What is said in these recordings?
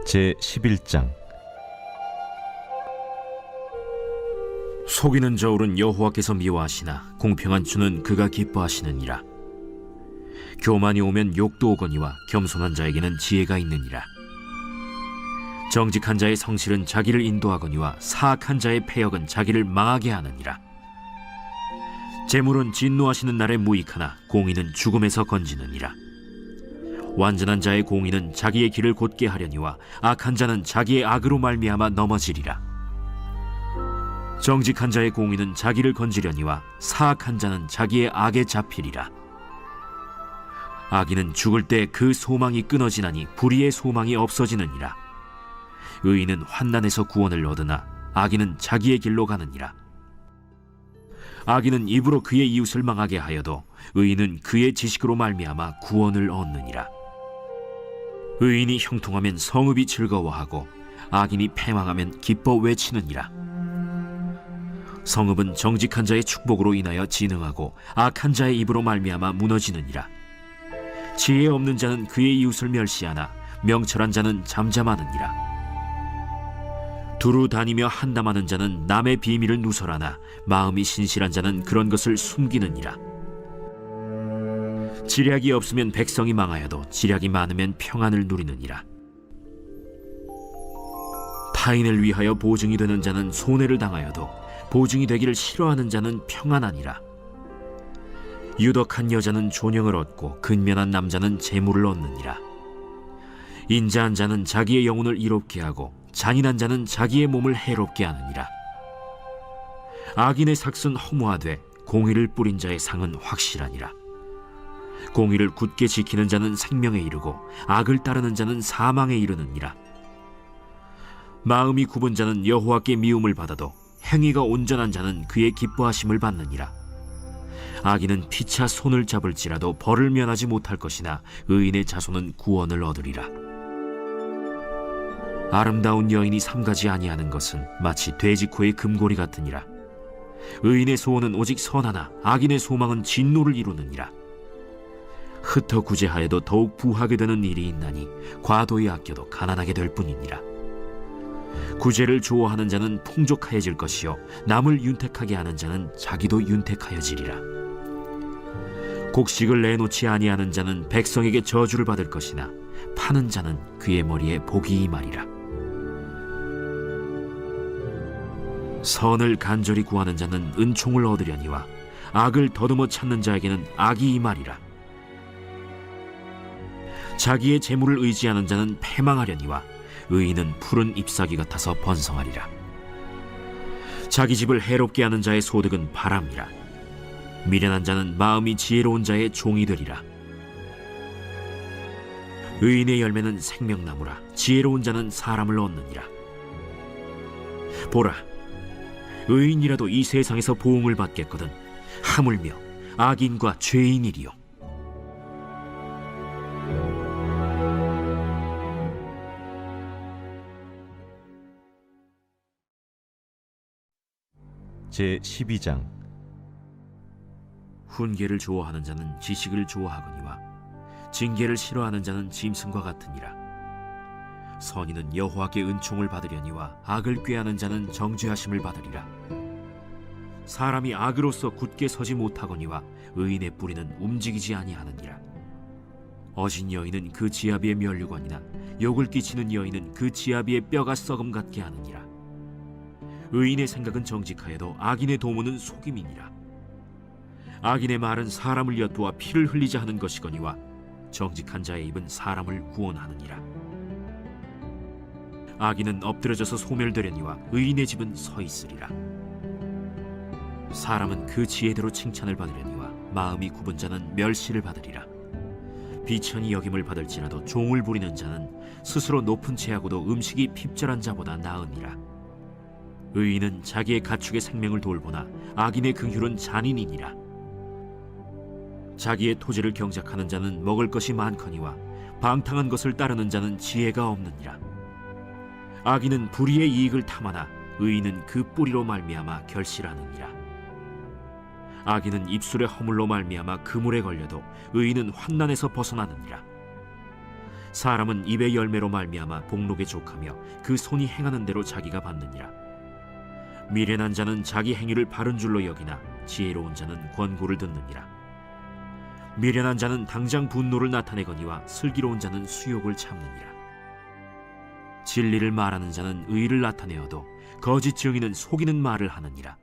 제11장. 속이는 저울은 여호와께서 미워하시나 공평한 주는 그가 기뻐하시느니라. 교만이 오면 욕도 오거니와 겸손한 자에게는 지혜가 있느니라. 정직한 자의 성실은 자기를 인도하거니와 사악한 자의 패역은 자기를 망하게 하느니라. 재물은 진노하시는 날에 무익하나 공의는 죽음에서 건지느니라. 완전한 자의 공의는 자기의 길을 곧게 하려니와 악한 자는 자기의 악으로 말미암아 넘어지리라. 정직한 자의 공의는 자기를 건지려니와 사악한 자는 자기의 악에 잡히리라. 악인은 죽을 때 그 소망이 끊어지나니 불의의 소망이 없어지느니라. 의인은 환난에서 구원을 얻으나 악인은 자기의 길로 가느니라. 악인은 입으로 그의 이웃을 망하게 하여도 의인은 그의 지식으로 말미암아 구원을 얻느니라. 의인이 형통하면 성읍이 즐거워하고 악인이 패망하면 기뻐 외치느니라. 성읍은 정직한 자의 축복으로 인하여 진흥하고 악한 자의 입으로 말미암아 무너지느니라. 지혜 없는 자는 그의 이웃을 멸시하나 명철한 자는 잠잠하느니라. 두루 다니며 한담하는 자는 남의 비밀을 누설하나 마음이 신실한 자는 그런 것을 숨기느니라. 지략이 없으면 백성이 망하여도 지략이 많으면 평안을 누리느니라. 타인을 위하여 보증이 되는 자는 손해를 당하여도 보증이 되기를 싫어하는 자는 평안하니라. 유덕한 여자는 존영을 얻고 근면한 남자는 재물을 얻느니라. 인자한 자는 자기의 영혼을 이롭게 하고 잔인한 자는 자기의 몸을 해롭게 하느니라. 악인의 삭은 허무하되 공의를 뿌린 자의 상은 확실하니라. 공의를 굳게 지키는 자는 생명에 이르고 악을 따르는 자는 사망에 이르느니라. 마음이 굽은 자는 여호와께 미움을 받아도 행위가 온전한 자는 그의 기뻐하심을 받느니라. 악인은 피차 손을 잡을지라도 벌을 면하지 못할 것이나 의인의 자손은 구원을 얻으리라. 아름다운 여인이 삼가지 아니하는 것은 마치 돼지코의 금고리 같으니라. 의인의 소원은 오직 선하나 악인의 소망은 진노를 이루느니라. 흩어 구제하여도 더욱 부하게 되는 일이 있나니 과도히 아껴도 가난하게 될 뿐이니라. 구제를 좋아하는 자는 풍족하여질 것이요 남을 윤택하게 하는 자는 자기도 윤택하여지리라. 곡식을 내놓지 아니하는 자는 백성에게 저주를 받을 것이나 파는 자는 그의 머리에 복이 임하리라. 선을 간절히 구하는 자는 은총을 얻으려니와 악을 더듬어 찾는 자에게는 악이 임하리라. 자기의 재물을 의지하는 자는 패망하려니와 의인은 푸른 잎사귀 같아서 번성하리라. 자기 집을 해롭게 하는 자의 소득은 바람이라. 미련한 자는 마음이 지혜로운 자의 종이 되리라. 의인의 열매는 생명나무라. 지혜로운 자는 사람을 얻느니라. 보라, 의인이라도 이 세상에서 보응을 받겠거든 하물며 악인과 죄인이리요. 제12장. 훈계를 좋아하는 자는 지식을 좋아하거니와 징계를 싫어하는 자는 짐승과 같으니라. 선인은 여호와께 은총을 받으려니와 악을 꾀하는 자는 정죄하심을 받으리라. 사람이 악으로서 굳게 서지 못하거니와 의인의 뿌리는 움직이지 아니하느니라. 어진 여인은 그 지아비의 면류관이나 욕을 끼치는 여인은 그 지아비의 뼈가 썩음 같게 하느니라. 의인의 생각은 정직하여도 악인의 도모는 속임이니라. 악인의 말은 사람을 엿보아 피를 흘리자 하는 것이거니와 정직한 자의 입은 사람을 구원하느니라. 악인은 엎드려져서 소멸되려니와 의인의 집은 서 있으리라. 사람은 그 지혜대로 칭찬을 받으려니와 마음이 굽은 자는 멸시를 받으리라. 비천히 여김을 받을지라도 종을 부리는 자는 스스로 높은 채하고도 음식이 핍절한 자보다 나으니라. 의인은 자기의 가축의 생명을 돌보나 악인의 긍휼은 잔인이니라. 자기의 토지를 경작하는 자는 먹을 것이 많거니와 방탕한 것을 따르는 자는 지혜가 없느니라. 악인은 불의의 이익을 탐하나 의인은 그 뿌리로 말미암아 결실하느니라. 악인은 입술의 허물로 말미암아 그물에 걸려도 의인은 환난에서 벗어나느니라. 사람은 입의 열매로 말미암아 복록에 족하며 그 손이 행하는 대로 자기가 받느니라. 미련한 자는 자기 행위를 바른 줄로 여기나 지혜로운 자는 권고를 듣느니라. 미련한 자는 당장 분노를 나타내거니와 슬기로운 자는 수욕을 참느니라. 진리를 말하는 자는 의를 나타내어도 거짓 증인은 속이는 말을 하느니라.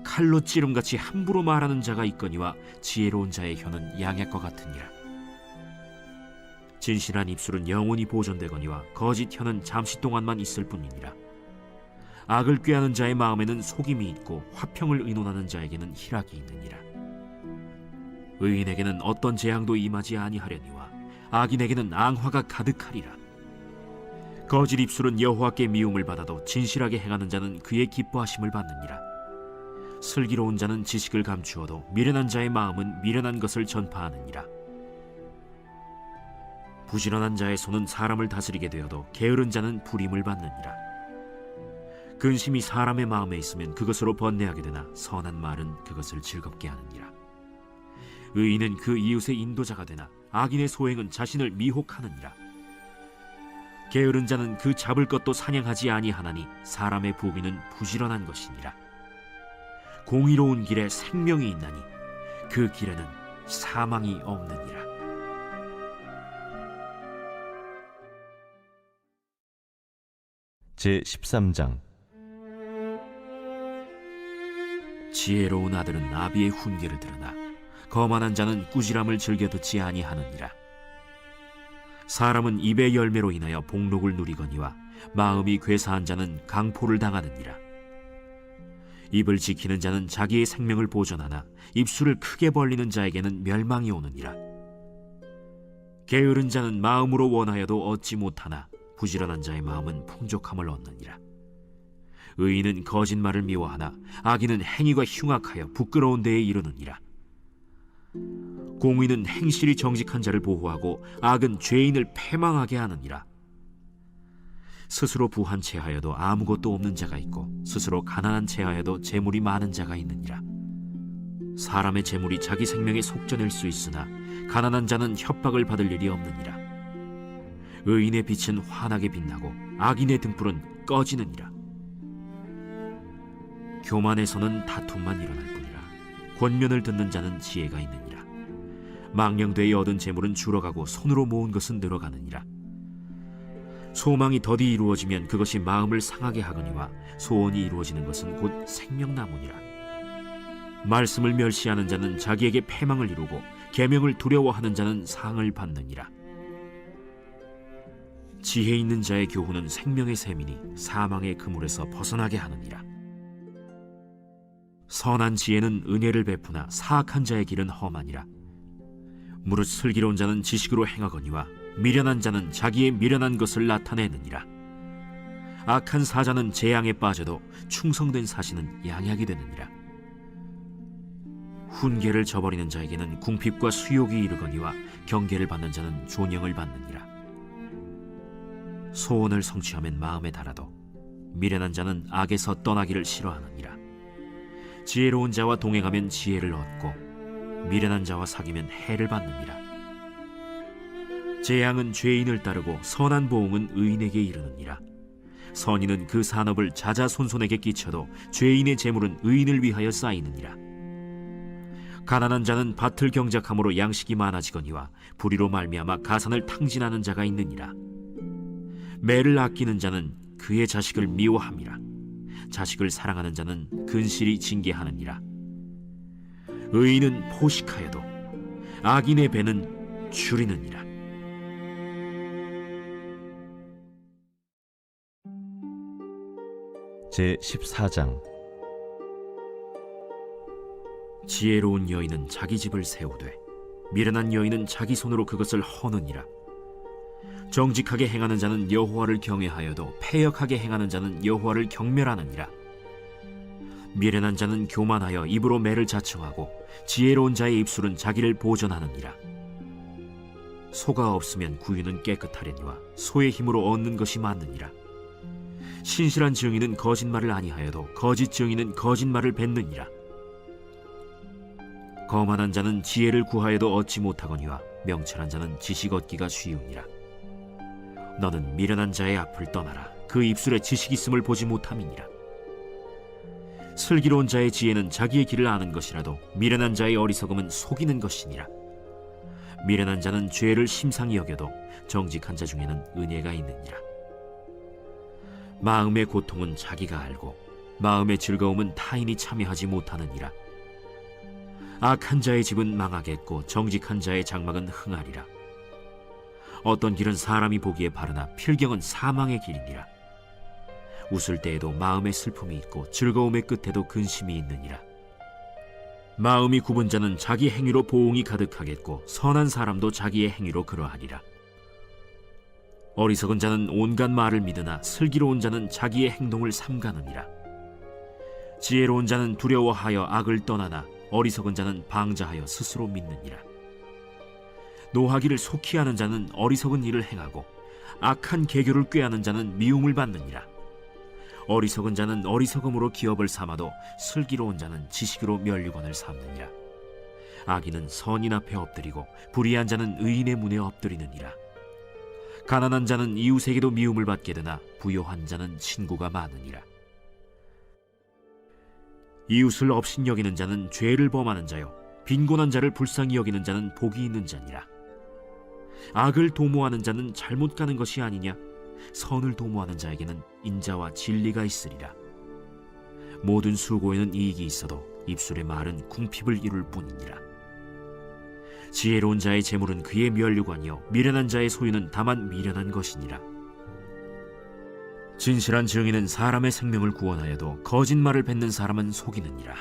칼로 찌름같이 함부로 말하는 자가 있거니와 지혜로운 자의 혀는 양약과 같으니라. 진실한 입술은 영원히 보존되거니와 거짓 혀는 잠시 동안만 있을 뿐이니라. 악을 꾀하는 자의 마음에는 속임이 있고 화평을 의논하는 자에게는 희락이 있느니라. 의인에게는 어떤 재앙도 임하지 아니하려니와 악인에게는 앙화가 가득하리라. 거짓 입술은 여호와께 미움을 받아도 진실하게 행하는 자는 그의 기뻐하심을 받느니라. 슬기로운 자는 지식을 감추어도 미련한 자의 마음은 미련한 것을 전파하느니라. 부지런한 자의 손은 사람을 다스리게 되어도 게으른 자는 불임을 받느니라. 근심이 사람의 마음에 있으면 그것으로 번뇌하게 되나 선한 말은 그것을 즐겁게 하느니라. 의인은 그 이웃의 인도자가 되나 악인의 소행은 자신을 미혹하느니라. 게으른 자는 그 잡을 것도 사냥하지 아니하나니 사람의 부귀는 부지런한 것이니라. 공의로운 길에 생명이 있나니 그 길에는 사망이 없느니라. 제13장. 지혜로운 아들은 아비의 훈계를 들으나 거만한 자는 꾸지람을 즐겨 듣지 아니하느니라. 사람은 입의 열매로 인하여 복록을 누리거니와 마음이 괴사한 자는 강포를 당하느니라. 입을 지키는 자는 자기의 생명을 보존하나 입술을 크게 벌리는 자에게는 멸망이 오느니라. 게으른 자는 마음으로 원하여도 얻지 못하나 부지런한 자의 마음은 풍족함을 얻느니라. 의인은 거짓말을 미워하나 악인은 행위가 흉악하여 부끄러운 데에 이르느니라. 공의는 행실이 정직한 자를 보호하고 악은 죄인을 패망하게 하느니라. 스스로 부한 채하여도 아무것도 없는 자가 있고 스스로 가난한 채하여도 재물이 많은 자가 있느니라. 사람의 재물이 자기 생명에 속전일 수 있으나 가난한 자는 협박을 받을 일이 없느니라. 의인의 빛은 환하게 빛나고 악인의 등불은 꺼지느니라. 교만에서는 다툼만 일어날 뿐이라. 권면을 듣는 자는 지혜가 있느니라. 망령되이 얻은 재물은 줄어가고 손으로 모은 것은 늘어가느니라. 소망이 더디 이루어지면 그것이 마음을 상하게 하거니와 소원이 이루어지는 것은 곧 생명나무니라. 말씀을 멸시하는 자는 자기에게 패망을 이루고 계명을 두려워하는 자는 상을 받느니라. 지혜 있는 자의 교훈은 생명의 샘이니 사망의 그물에서 벗어나게 하느니라. 선한 지혜는 은혜를 베푸나 사악한 자의 길은 험하니라. 무릇 슬기로운 자는 지식으로 행하거니와 미련한 자는 자기의 미련한 것을 나타내느니라. 악한 사자는 재앙에 빠져도 충성된 사신은 양약이 되느니라. 훈계를 저버리는 자에게는 궁핍과 수욕이 이르거니와 경계를 받는 자는 존영을 받느니라. 소원을 성취하면 마음에 달아도 미련한 자는 악에서 떠나기를 싫어하느니라. 지혜로운 자와 동행하면 지혜를 얻고 미련한 자와 사귀면 해를 받느니라. 재앙은 죄인을 따르고 선한 보응은 의인에게 이르느니라. 선인은 그 산업을 자자손손에게 끼쳐도 죄인의 재물은 의인을 위하여 쌓이느니라. 가난한 자는 밭을 경작함으로 양식이 많아지거니와 불의로 말미암아 가산을 탕진하는 자가 있느니라. 매를 아끼는 자는 그의 자식을 미워함이라. 자식을 사랑하는 자는 근실이 징계하느니라. 의인은 포식하여도 악인의 배는 줄이느니라. 제14장. 지혜로운 여인은 자기 집을 세우되 미련한 여인은 자기 손으로 그것을 허느니라. 정직하게 행하는 자는 여호와를 경외하여도 패역하게 행하는 자는 여호와를 경멸하느니라. 미련한 자는 교만하여 입으로 매를 자청하고 지혜로운 자의 입술은 자기를 보전하느니라. 소가 없으면 구유는 깨끗하려니와 소의 힘으로 얻는 것이 많느니라. 신실한 증인은 거짓말을 아니하여도 거짓 증인은 거짓말을 뱉느니라. 거만한 자는 지혜를 구하여도 얻지 못하거니와 명철한 자는 지식 얻기가 쉬우니라. 너는 미련한 자의 앞을 떠나라. 그 입술에 지식 있음을 보지 못함이니라. 슬기로운 자의 지혜는 자기의 길을 아는 것이라도 미련한 자의 어리석음은 속이는 것이니라. 미련한 자는 죄를 심상히 여겨도 정직한 자 중에는 은혜가 있느니라. 마음의 고통은 자기가 알고 마음의 즐거움은 타인이 참여하지 못하느니라. 악한 자의 집은 망하겠고 정직한 자의 장막은 흥하리라. 어떤 길은 사람이 보기에 바르나 필경은 사망의 길이니라. 웃을 때에도 마음의 슬픔이 있고 즐거움의 끝에도 근심이 있느니라. 마음이 굽은 자는 자기 행위로 보응이 가득하겠고 선한 사람도 자기의 행위로 그러하리라. 어리석은 자는 온갖 말을 믿으나 슬기로운 자는 자기의 행동을 삼가느니라. 지혜로운 자는 두려워하여 악을 떠나나 어리석은 자는 방자하여 스스로 믿느니라. 노하기를 속히 하는 자는 어리석은 일을 행하고 악한 계교를 꾀하는 자는 미움을 받느니라. 어리석은 자는 어리석음으로 기업을 삼아도 슬기로운 자는 지식으로 면류관을 삼느니라. 악인은 선인 앞에 엎드리고 불의한 자는 의인의 문에 엎드리느니라. 가난한 자는 이웃에게도 미움을 받게 되나 부요한 자는 친구가 많으니라. 이웃을 업신여기는 자는 죄를 범하는 자요 빈곤한 자를 불쌍히 여기는 자는 복이 있는 자니라. 악을 도모하는 자는 잘못 가는 것이 아니냐? 선을 도모하는 자에게는 인자와 진리가 있으리라. 모든 수고에는 이익이 있어도 입술의 말은 궁핍을 이룰 뿐이니라. 지혜로운 자의 재물은 그의 면류관이요 미련한 자의 소유는 다만 미련한 것이니라. 진실한 증인은 사람의 생명을 구원하여도 거짓말을 뱉는 사람은 속이느니라.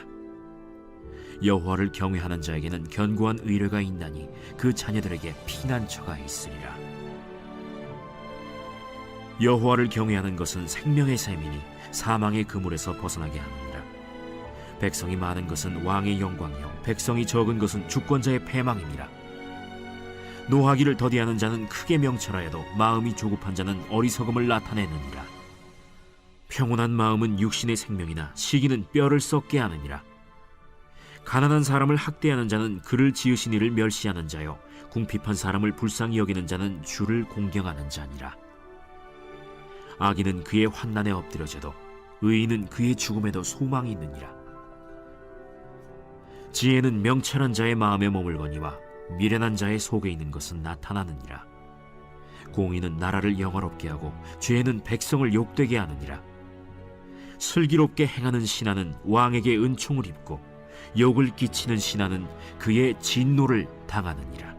여호와를 경외하는 자에게는 견고한 의뢰가 있나니 그 자녀들에게 피난처가 있으리라. 여호와를 경외하는 것은 생명의 샘이니 사망의 그물에서 벗어나게 하느니라. 백성이 많은 것은 왕의 영광이요 백성이 적은 것은 주권자의 패망이니라. 노하기를 더디하는 자는 크게 명철하여도 마음이 조급한 자는 어리석음을 나타내느니라. 평온한 마음은 육신의 생명이나 시기는 뼈를 썩게 하느니라. 가난한 사람을 학대하는 자는 그를 지으신 이를 멸시하는 자요 궁핍한 사람을 불쌍히 여기는 자는 주를 공경하는 자니라. 악인은 그의 환난에 엎드려져도 의인은 그의 죽음에도 소망이 있느니라. 지혜는 명철한 자의 마음에 머물거니와 미련한 자의 속에 있는 것은 나타나느니라. 공의는 나라를 영화롭게 하고 죄는 백성을 욕되게 하느니라. 슬기롭게 행하는 신하는 왕에게 은총을 입고 욕을 끼치는 신하는 그의 진노를 당하느니라.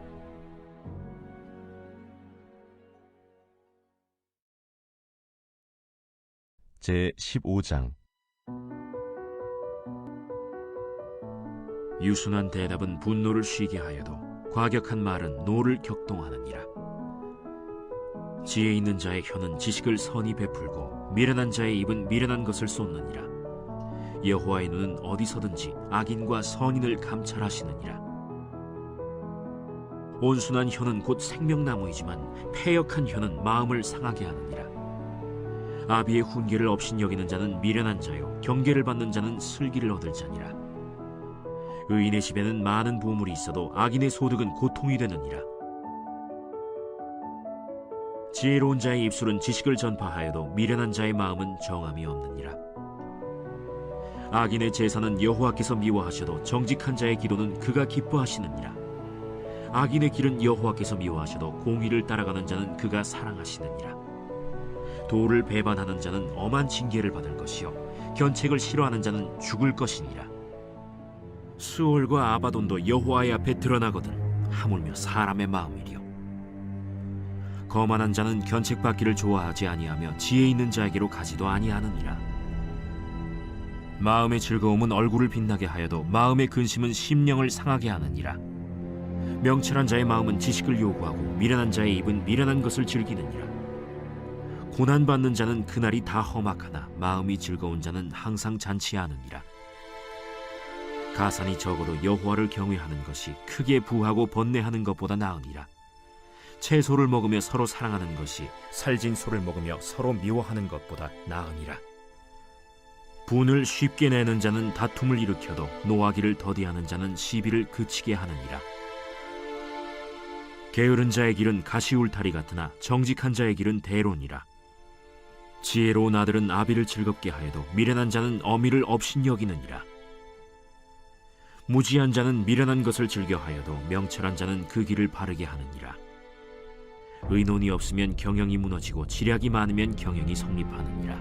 제15장. 유순한 대답은 분노를 쉬게 하여도 과격한 말은 노를 격동하느니라. 지혜 있는 자의 혀는 지식을 선히 베풀고 미련한 자의 입은 미련한 것을 쏟느니라. 여호와의 눈은 어디서든지 악인과 선인을 감찰하시느니라. 온순한 혀는 곧 생명나무이지만 패역한 혀는 마음을 상하게 하느니라. 아비의 훈계를 업신여기는 자는 미련한 자요 경계를 받는 자는 슬기를 얻을 자니라. 의인의 집에는 많은 보물이 있어도 악인의 소득은 고통이 되느니라. 지혜로운 자의 입술은 지식을 전파하여도 미련한 자의 마음은 정함이 없느니라. 악인의 제사는 여호와께서 미워하셔도 정직한 자의 기도는 그가 기뻐하시느니라. 악인의 길은 여호와께서 미워하셔도 공의를 따라가는 자는 그가 사랑하시느니라. 도를 배반하는 자는 엄한 징계를 받을 것이요 견책을 싫어하는 자는 죽을 것이니라. 수올과 아바돈도 여호와의 앞에 드러나거든 하물며 사람의 마음이리요. 거만한 자는 견책받기를 좋아하지 아니하며 지혜 있는 자에게로 가지도 아니하느니라. 마음의 즐거움은 얼굴을 빛나게 하여도 마음의 근심은 심령을 상하게 하느니라. 명철한 자의 마음은 지식을 요구하고 미련한 자의 입은 미련한 것을 즐기느니라. 고난받는 자는 그날이 다 험악하나 마음이 즐거운 자는 항상 잔치하느니라. 가산이 적어도 여호와를 경외하는 것이 크게 부하고 번뇌하는 것보다 나으니라. 채소를 먹으며 서로 사랑하는 것이 살진 소를 먹으며 서로 미워하는 것보다 나으니라. 분을 쉽게 내는 자는 다툼을 일으켜도 노하기를 더디하는 자는 시비를 그치게 하느니라. 게으른 자의 길은 가시울타리 같으나 정직한 자의 길은 대로니라. 지혜로운 아들은 아비를 즐겁게 하여도 미련한 자는 어미를 업신여기느니라. 무지한 자는 미련한 것을 즐겨하여도 명철한 자는 그 길을 바르게 하느니라. 의논이 없으면 경영이 무너지고 지략이 많으면 경영이 성립하느니라.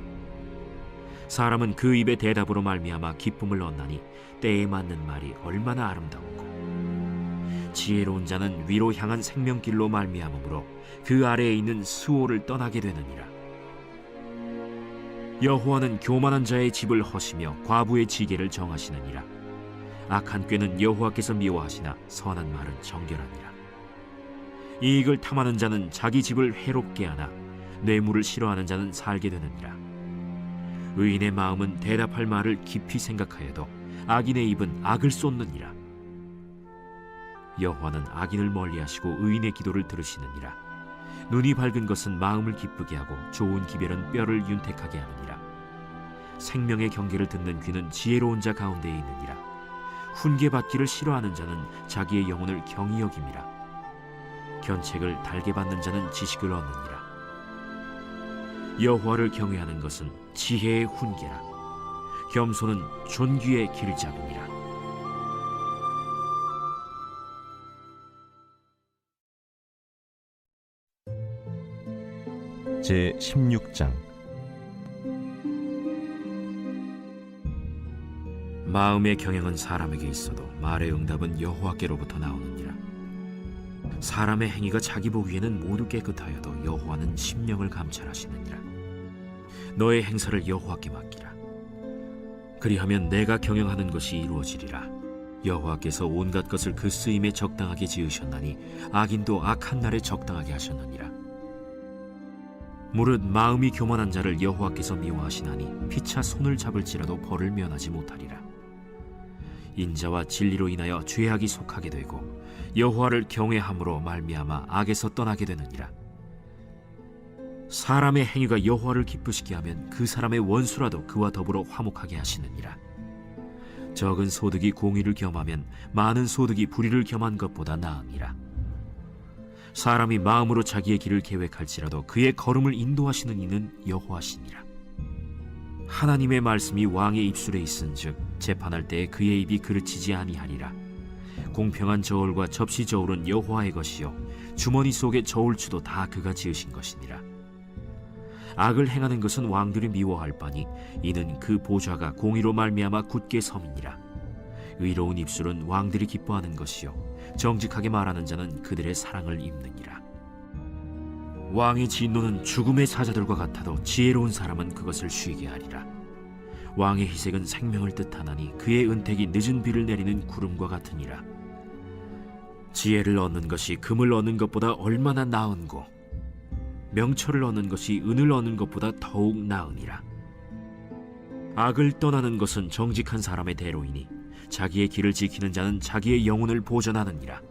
사람은 그 입의 대답으로 말미암아 기쁨을 얻나니 때에 맞는 말이 얼마나 아름다웠고, 지혜로운 자는 위로 향한 생명길로 말미암으므로 그 아래에 있는 스오를 떠나게 되느니라. 여호와는 교만한 자의 집을 허시며 과부의 지게를 정하시느니라. 악한 꾀는 여호와께서 미워하시나 선한 말은 정결하니라. 이익을 탐하는 자는 자기 집을 해롭게 하나 뇌물을 싫어하는 자는 살게 되느니라. 의인의 마음은 대답할 말을 깊이 생각하여도 악인의 입은 악을 쏟느니라. 여호와는 악인을 멀리하시고 의인의 기도를 들으시느니라. 눈이 밝은 것은 마음을 기쁘게 하고 좋은 기별은 뼈를 윤택하게 하느니라. 생명의 경계를 듣는 귀는 지혜로운 자 가운데에 있느니라. 훈계받기를 싫어하는 자는 자기의 영혼을 경히 여김이라. 견책을 달게 받는 자는 지식을 얻느니라. 여호와를 경외하는 것은 지혜의 훈계라. 겸손은 존귀의 길잡음이라. 제 16장. 마음의 경영은 사람에게 있어도 말의 응답은 여호와께로부터 나오느니라. 사람의 행위가 자기 보기에는 모두 깨끗하여도 여호와는 심령을 감찰하시느니라. 너의 행사를 여호와께 맡기라. 그리하면 내가 경영하는 것이 이루어지리라. 여호와께서 온갖 것을 그 쓰임에 적당하게 지으셨나니 악인도 악한 날에 적당하게 하셨느니라. 무릇 마음이 교만한 자를 여호와께서 미워하시나니 피차 손을 잡을지라도 벌을 면하지 못하리라. 인자와 진리로 인하여 죄악이 속하게 되고 여호와를 경외함으로 말미암아 악에서 떠나게 되느니라. 사람의 행위가 여호와를 기쁘시게 하면 그 사람의 원수라도 그와 더불어 화목하게 하시느니라. 적은 소득이 공의를 겸하면 많은 소득이 불의를 겸한 것보다 나으니라. 사람이 마음으로 자기의 길을 계획할지라도 그의 걸음을 인도하시는 이는 여호와시니라. 하나님의 말씀이 왕의 입술에 있은즉 재판할 때에 그의 입이 그르치지 아니하리라. 공평한 저울과 접시 저울은 여호와의 것이요 주머니 속의 저울추도 다 그가 지으신 것이니라. 악을 행하는 것은 왕들이 미워할 바니 이는 그 보좌가 공의로 말미암아 굳게 섬이니라. 의로운 입술은 왕들이 기뻐하는 것이요 정직하게 말하는 자는 그들의 사랑을 입느니라. 왕의 진노는 죽음의 사자들과 같아도 지혜로운 사람은 그것을 쉬게 하리라. 왕의 희색은 생명을 뜻하나니 그의 은택이 늦은 비를 내리는 구름과 같으니라. 지혜를 얻는 것이 금을 얻는 것보다 얼마나 나은고 명철을 얻는 것이 은을 얻는 것보다 더욱 나으니라. 악을 떠나는 것은 정직한 사람의 대로이니 자기의 길을 지키는 자는 자기의 영혼을 보전하느니라.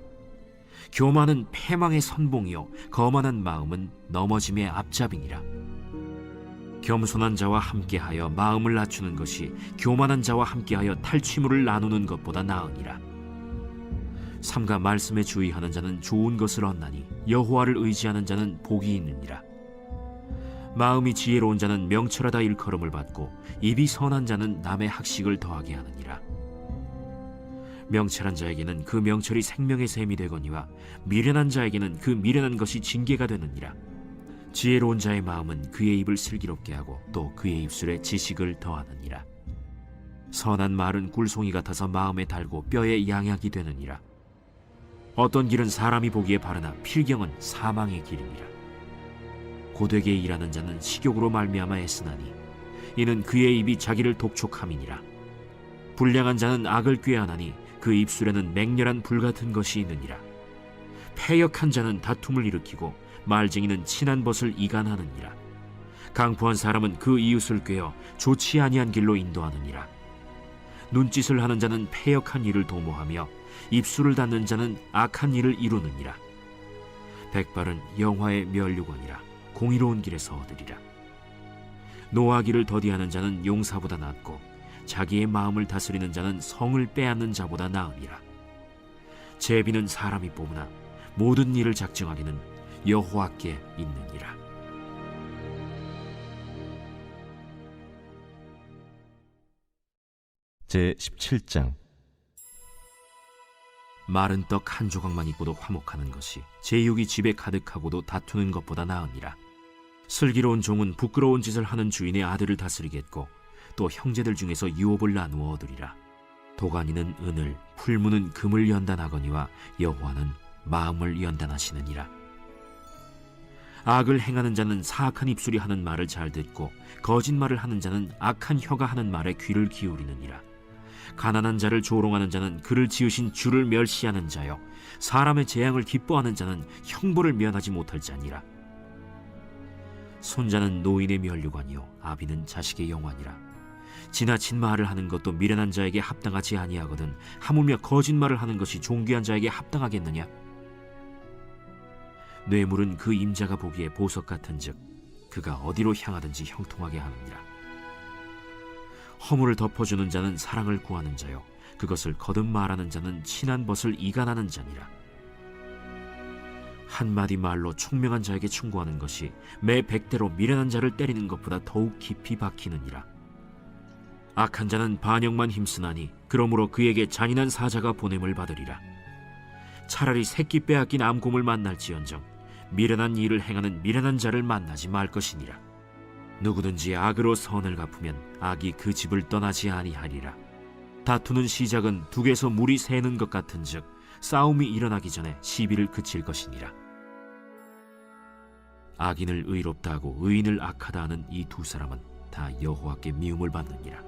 교만은 패망의 선봉이요 거만한 마음은 넘어짐의 앞잡이니라. 겸손한 자와 함께하여 마음을 낮추는 것이 교만한 자와 함께하여 탈취물을 나누는 것보다 나으니라. 삼가 말씀에 주의하는 자는 좋은 것을 얻나니 여호와를 의지하는 자는 복이 있느니라. 마음이 지혜로운 자는 명철하다 일컬음을 받고 입이 선한 자는 남의 학식을 더하게 하느니라. 명철한 자에게는 그 명철이 생명의 샘이 되거니와 미련한 자에게는 그 미련한 것이 징계가 되느니라. 지혜로운 자의 마음은 그의 입을 슬기롭게 하고 또 그의 입술에 지식을 더하느니라. 선한 말은 꿀송이 같아서 마음에 달고 뼈에 양약이 되느니라. 어떤 길은 사람이 보기에 바르나 필경은 사망의 길이니라. 고되게 일하는 자는 식욕으로 말미암아 애쓰나니 이는 그의 입이 자기를 독촉함이니라. 불량한 자는 악을 꾀하나니 그 입술에는 맹렬한 불같은 것이 있느니라. 패역한 자는 다툼을 일으키고 말쟁이는 친한 벗을 이간하느니라. 강포한 사람은 그 이웃을 꾀어 좋지 아니한 길로 인도하느니라. 눈짓을 하는 자는 패역한 일을 도모하며 입술을 닫는 자는 악한 일을 이루느니라. 백발은 영화의 면류관이라 공의로운 길에서 얻으리라. 노하기를 더디하는 자는 용사보다 낫고 자기의 마음을 다스리는 자는 성을 빼앗는 자보다 나으니라. 제비는 사람이 뽑으나 모든 일을 작정하기는 여호와께 있느니라. 제17장. 마른 떡 한 조각만 있고도 화목하는 것이 제육이 집에 가득하고도 다투는 것보다 나으니라. 슬기로운 종은 부끄러운 짓을 하는 주인의 아들을 다스리겠고 또 형제들 중에서 유업을 나누어 얻으리라. 도가니는 은을, 풀무는 금을 연단하거니와 여호와는 마음을 연단하시느니라. 악을 행하는 자는 사악한 입술이 하는 말을 잘 듣고 거짓말을 하는 자는 악한 혀가 하는 말에 귀를 기울이느니라. 가난한 자를 조롱하는 자는 그를 지으신 주를 멸시하는 자요, 사람의 재앙을 기뻐하는 자는 형벌을 면하지 못할 자니라. 손자는 노인의 면류관이요 아비는 자식의 영환이라. 지나친 말을 하는 것도 미련한 자에게 합당하지 아니하거든 하물며 거짓말을 하는 것이 존귀한 자에게 합당하겠느냐? 뇌물은 그 임자가 보기에 보석 같은즉 그가 어디로 향하든지 형통하게 하느니라. 허물을 덮어주는 자는 사랑을 구하는 자요 그것을 거듭 말하는 자는 친한 벗을 이간하는 자니라. 한마디 말로 총명한 자에게 충고하는 것이 매 100대로 미련한 자를 때리는 것보다 더욱 깊이 박히느니라. 악한 자는 반역만 힘쓰나니 그러므로 그에게 잔인한 사자가 보냄을 받으리라. 차라리 새끼 빼앗긴 암곰을 만날지언정 미련한 일을 행하는 미련한 자를 만나지 말 것이니라. 누구든지 악으로 선을 갚으면 악이 그 집을 떠나지 아니하리라. 다투는 시작은 둑에서 물이 새는 것 같은즉 싸움이 일어나기 전에 시비를 그칠 것이니라. 악인을 의롭다 하고 의인을 악하다 하는 이 두 사람은 다 여호와께 미움을 받느니라.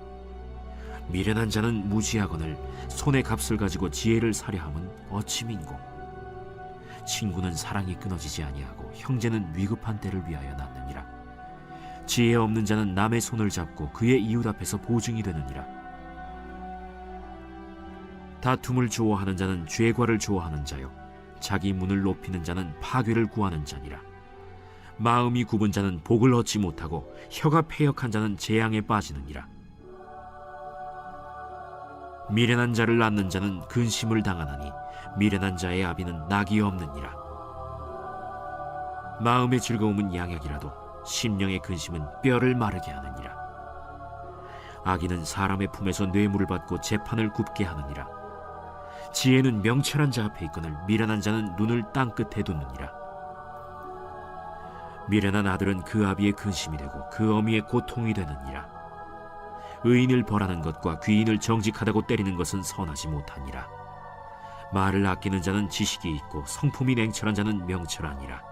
미련한 자는 무지하거늘 손의 값을 가지고 지혜를 사려 함은 어찌 민고. 친구는 사랑이 끊어지지 아니하고 형제는 위급한 때를 위하여 낳느니라. 지혜 없는 자는 남의 손을 잡고 그의 이웃 앞에서 보증이 되느니라. 다툼을 좋아하는 자는 죄과를 좋아하는 자요 자기 문을 높이는 자는 파괴를 구하는 자니라. 마음이 굽은 자는 복을 얻지 못하고 혀가 패역한 자는 재앙에 빠지느니라. 미련한 자를 낳는 자는 근심을 당하나니 미련한 자의 아비는 낙이 없느니라. 마음의 즐거움은 양약이라도 심령의 근심은 뼈를 마르게 하느니라. 악인은 사람의 품에서 뇌물을 받고 재판을 굽게 하느니라. 지혜는 명철한 자 앞에 있거늘 미련한 자는 눈을 땅 끝에 두느니라. 미련한 아들은 그 아비의 근심이 되고 그 어미의 고통이 되느니라. 의인을 벌하는 것과 귀인을 정직하다고 때리는 것은 선하지 못하니라. 말을 아끼는 자는 지식이 있고 성품이 냉철한 자는 명철하니라.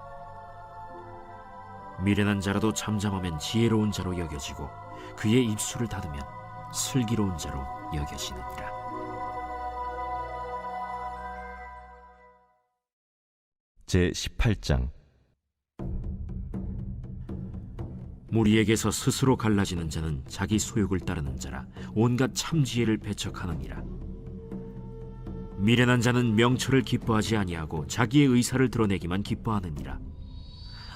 미련한 자라도 잠잠하면 지혜로운 자로 여겨지고 그의 입술을 닫으면 슬기로운 자로 여겨지느니라. 제18장. 무리에게서 스스로 갈라지는 자는 자기 소욕을 따르는 자라 온갖 참지혜를 배척하느니라. 미련한 자는 명철을 기뻐하지 아니하고 자기의 의사를 드러내기만 기뻐하느니라.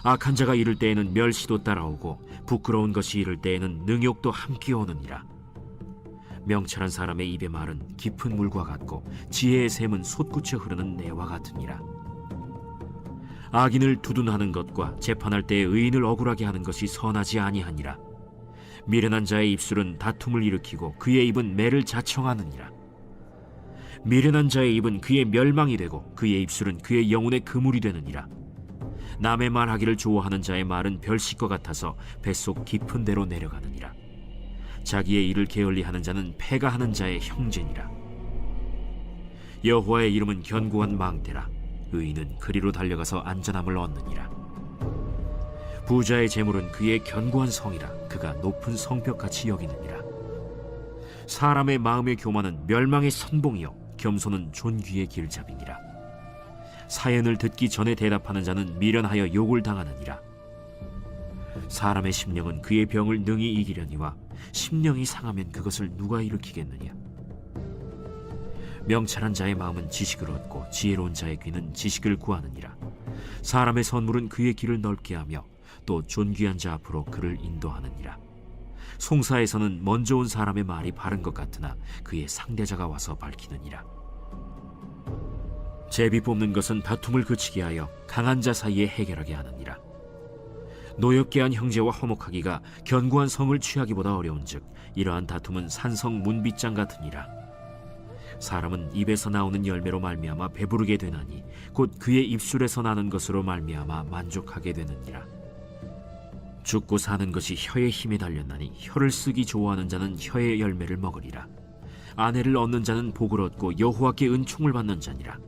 악한 자가 이를 때에는 멸시도 따라오고 부끄러운 것이 이를 때에는 능욕도 함께 오느니라. 명철한 사람의 입의 말은 깊은 물과 같고 지혜의 샘은 솟구쳐 흐르는 내와 같으니라. 악인을 두둔하는 것과 재판할 때에 의인을 억울하게 하는 것이 선하지 아니하니라. 미련한 자의 입술은 다툼을 일으키고 그의 입은 매를 자청하느니라. 미련한 자의 입은 그의 멸망이 되고 그의 입술은 그의 영혼의 그물이 되느니라. 남의 말하기를 좋아하는 자의 말은 별식과 같아서 뱃속 깊은 데로 내려가느니라. 자기의 일을 게을리하는 자는 패가 하는 자의 형제니라. 여호와의 이름은 견고한 망대라. 의인은 그리로 달려가서 안전함을 얻느니라. 부자의 재물은 그의 견고한 성이라. 그가 높은 성벽같이 여기느니라. 사람의 마음의 교만은 멸망의 선봉이요 겸손은 존귀의 길잡이니라. 사연을 듣기 전에 대답하는 자는 미련하여 욕을 당하느니라. 사람의 심령은 그의 병을 능히 이기려니와 심령이 상하면 그것을 누가 일으키겠느냐. 명철한 자의 마음은 지식을 얻고 지혜로운 자의 귀는 지식을 구하느니라. 사람의 선물은 그의 길을 넓게 하며 또 존귀한 자 앞으로 그를 인도하느니라. 송사에서는 먼저 온 사람의 말이 바른 것 같으나 그의 상대자가 와서 밝히느니라. 제비 뽑는 것은 다툼을 그치게 하여 강한 자 사이에 해결하게 하느니라. 노엽게 한 형제와 화목하기가 견고한 성을 취하기보다 어려운즉 이러한 다툼은 산성 문빗장 같으니라. 사람은 입에서 나오는 열매로 말미암아 배부르게 되나니 곧 그의 입술에서 나는 것으로 말미암아 만족하게 되느니라. 죽고 사는 것이 혀의 힘에 달렸나니 혀를 쓰기 좋아하는 자는 혀의 열매를 먹으리라. 아내를 얻는 자는 복을 얻고 여호와께 은총을 받는 자니라.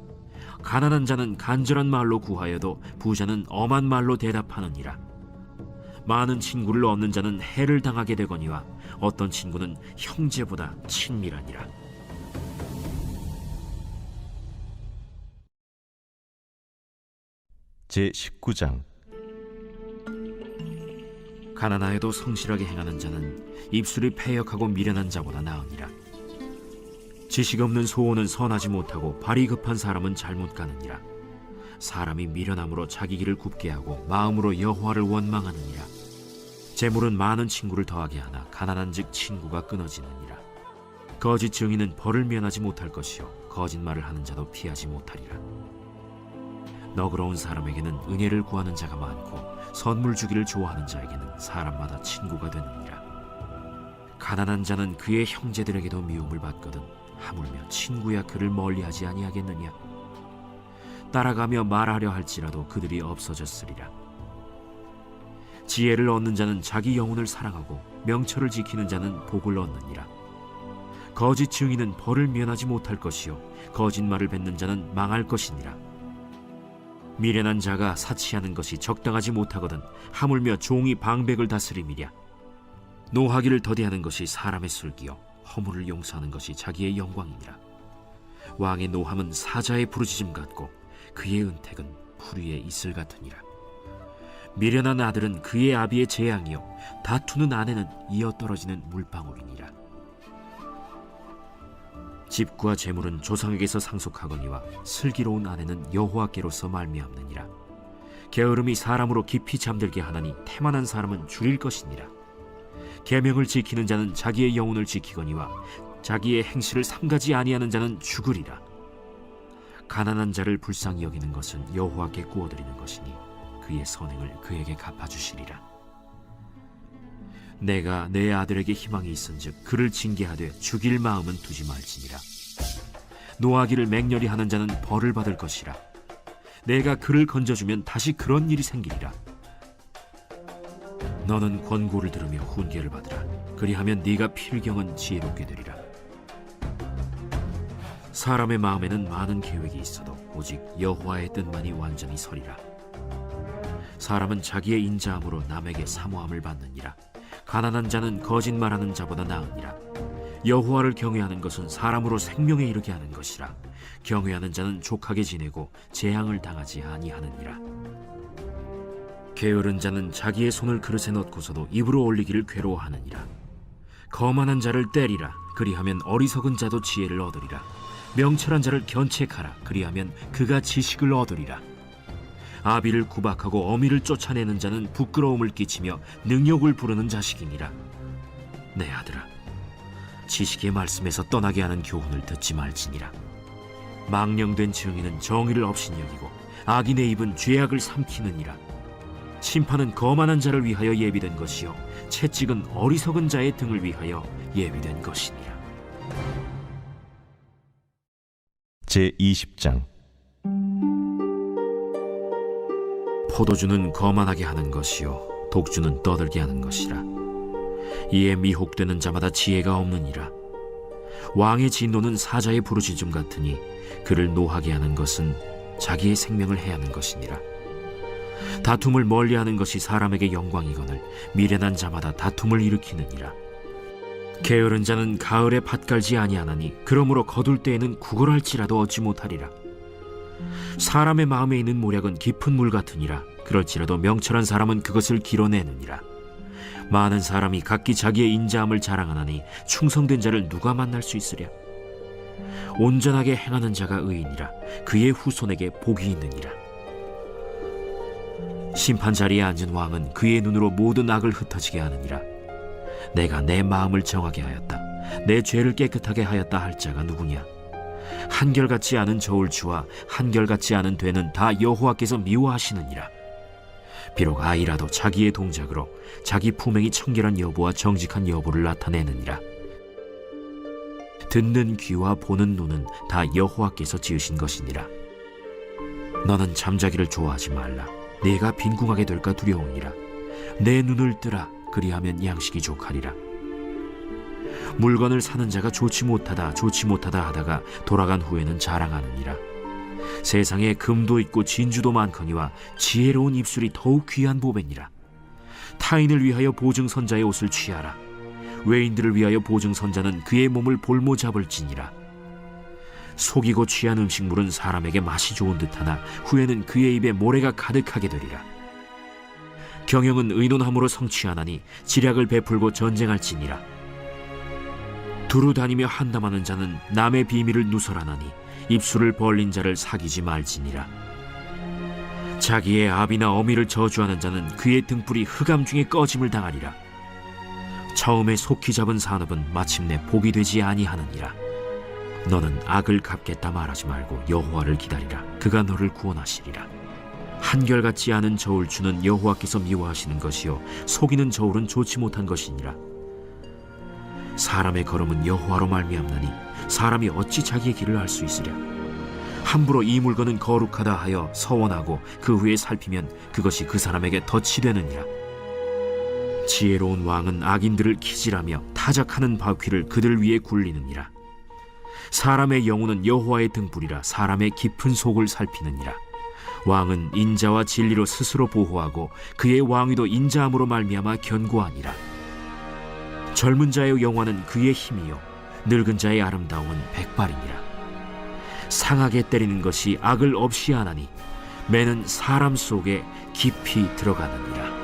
가난한 자는 간절한 말로 구하여도 부자는 엄한 말로 대답하느니라. 많은 친구를 얻는 자는 해를 당하게 되거니와 어떤 친구는 형제보다 친밀하니라. 제19장. 가난하여도 성실하게 행하는 자는 입술이 패역하고 미련한 자보다 나으니라. 지식 없는 소원은 선하지 못하고 발이 급한 사람은 잘못 가느니라. 사람이 미련함으로 자기 길을 굽게 하고 마음으로 여호와를 원망하느니라. 재물은 많은 친구를 더하게 하나 가난한즉 친구가 끊어지느니라. 거짓 증인은 벌을 면하지 못할 것이요 거짓말을 하는 자도 피하지 못하리라. 너그러운 사람에게는 은혜를 구하는 자가 많고 선물 주기를 좋아하는 자에게는 사람마다 친구가 되느니라. 가난한 자는 그의 형제들에게도 미움을 받거든 하물며 친구야 그를 멀리하지 아니하겠느냐. 따라가며 말하려 할지라도 그들이 없어졌으리라. 지혜를 얻는 자는 자기 영혼을 사랑하고 명철을 지키는 자는 복을 얻느니라. 거짓 증인은 벌을 면하지 못할 것이요 거짓말을 뱉는 자는 망할 것이니라. 미련한 자가 사치하는 것이 적당하지 못하거든 하물며 종이 방백을 다스림이랴. 노하기를 더디하는 것이 사람의 슬기요 허물을 용서하는 것이 자기의 영광이니라. 왕의 노함은 사자의 부르짖음 같고 그의 은택은 풀 위에 이슬 같으니라. 미련한 아들은 그의 아비의 재앙이요 다투는 아내는 이어 떨어지는 물방울이니라. 집과 재물은 조상에게서 상속하거니와 슬기로운 아내는 여호와께로서 말미암느니라. 게으름이 사람으로 깊이 잠들게 하나니 태만한 사람은 줄일 것이니라. 계명을 지키는 자는 자기의 영혼을 지키거니와 자기의 행실을 삼가지 아니하는 자는 죽으리라. 가난한 자를 불쌍히 여기는 것은 여호와께 구워드리는 것이니 그의 선행을 그에게 갚아주시리라. 내가 내 아들에게 희망이 있은즉 그를 징계하되 죽일 마음은 두지 말지니라. 노하기를 맹렬히 하는 자는 벌을 받을 것이라. 내가 그를 건져주면 다시 그런 일이 생기리라. 너는 권고를 들으며 훈계를 받으라. 그리하면 네가 필경은 지혜롭게 되리라. 사람의 마음에는 많은 계획이 있어도 오직 여호와의 뜻만이 완전히 서리라. 사람은 자기의 인자함으로 남에게 사모함을 받느니라. 가난한 자는 거짓말하는 자보다 나으니라. 여호와를 경외하는 것은 사람으로 생명에 이르게 하는 것이라. 경외하는 자는 족하게 지내고 재앙을 당하지 아니하느니라. 게으른 자는 자기의 손을 그릇에 넣고서도 입으로 올리기를 괴로워하느니라. 거만한 자를 때리라. 그리하면 어리석은 자도 지혜를 얻으리라. 명철한 자를 견책하라. 그리하면 그가 지식을 얻으리라. 아비를 구박하고 어미를 쫓아내는 자는 부끄러움을 끼치며 능욕을 부르는 자식이니라. 내 아들아, 지식의 말씀에서 떠나게 하는 교훈을 듣지 말지니라. 망령된 증인은 정의를 업신여기고 악인의 입은 죄악을 삼키느니라. 심판은 거만한 자를 위하여 예비된 것이요 채찍은 어리석은 자의 등을 위하여 예비된 것이니라. 제20장. 포도주는 거만하게 하는 것이요 독주는 떠들게 하는 것이라. 이에 미혹되는 자마다 지혜가 없느니라. 왕의 진노는 사자의 부르짖음 같으니 그를 노하게 하는 것은 자기의 생명을 해하는 것이니라. 다툼을 멀리하는 것이 사람에게 영광이거늘 미련한 자마다 다툼을 일으키느니라. 게으른 자는 가을에 밭 갈지 아니하나니 그러므로 거둘 때에는 구걸할지라도 얻지 못하리라. 사람의 마음에 있는 모략은 깊은 물 같으니라. 그럴지라도 명철한 사람은 그것을 길어내느니라. 많은 사람이 각기 자기의 인자함을 자랑하나니 충성된 자를 누가 만날 수 있으랴. 온전하게 행하는 자가 의인이라. 그의 후손에게 복이 있느니라. 심판 자리에 앉은 왕은 그의 눈으로 모든 악을 흩어지게 하느니라. 내가 내 마음을 정하게 하였다. 내 죄를 깨끗하게 하였다 할 자가 누구냐. 한결같지 않은 저울추와 한결같지 않은 되는 다 여호와께서 미워하시느니라. 비록 아이라도 자기의 동작으로 자기 품행이 청결한 여부와 정직한 여부를 나타내느니라. 듣는 귀와 보는 눈은 다 여호와께서 지으신 것이니라. 너는 잠자기를 좋아하지 말라. 네가 빈궁하게 될까 두려우니라. 내 눈을 뜨라. 그리하면 양식이 족하리라. 물건을 사는 자가 좋지 못하다 하다가 돌아간 후에는 자랑하느니라. 세상에 금도 있고 진주도 많거니와 지혜로운 입술이 더욱 귀한 보배니라. 타인을 위하여 보증선자의 옷을 취하라. 외인들을 위하여 보증선자는 그의 몸을 볼모 잡을지니라. 속이고 취한 음식물은 사람에게 맛이 좋은 듯하나 후에는 그의 입에 모래가 가득하게 되리라. 경영은 의논함으로 성취하나니 지략을 베풀고 전쟁할지니라. 두루 다니며 한담하는 자는 남의 비밀을 누설하나니 입술을 벌린 자를 사귀지 말지니라. 자기의 아비나 어미를 저주하는 자는 그의 등불이 흑암 중에 꺼짐을 당하리라. 처음에 속히 잡은 산업은 마침내 복이 되지 아니하느니라. 너는 악을 갚겠다 말하지 말고 여호와를 기다리라. 그가 너를 구원하시리라. 한결같지 않은 저울추는 여호와께서 미워하시는 것이요 속이는 저울은 좋지 못한 것이니라. 사람의 걸음은 여호와로 말미암나니 사람이 어찌 자기의 길을 알 수 있으랴. 함부로 이 물건은 거룩하다 하여 서원하고 그 후에 살피면 그것이 그 사람에게 덫이 되느니라. 지혜로운 왕은 악인들을 기질하며 타작하는 바퀴를 그들 위에 굴리느니라. 사람의 영혼은 여호와의 등불이라 사람의 깊은 속을 살피느니라. 왕은 인자와 진리로 스스로 보호하고 그의 왕위도 인자함으로 말미암아 견고하니라. 젊은 자의 영화는 그의 힘이요 늙은 자의 아름다움은 백발이니라. 상하게 때리는 것이 악을 없이 하나니 매는 사람 속에 깊이 들어가느니라.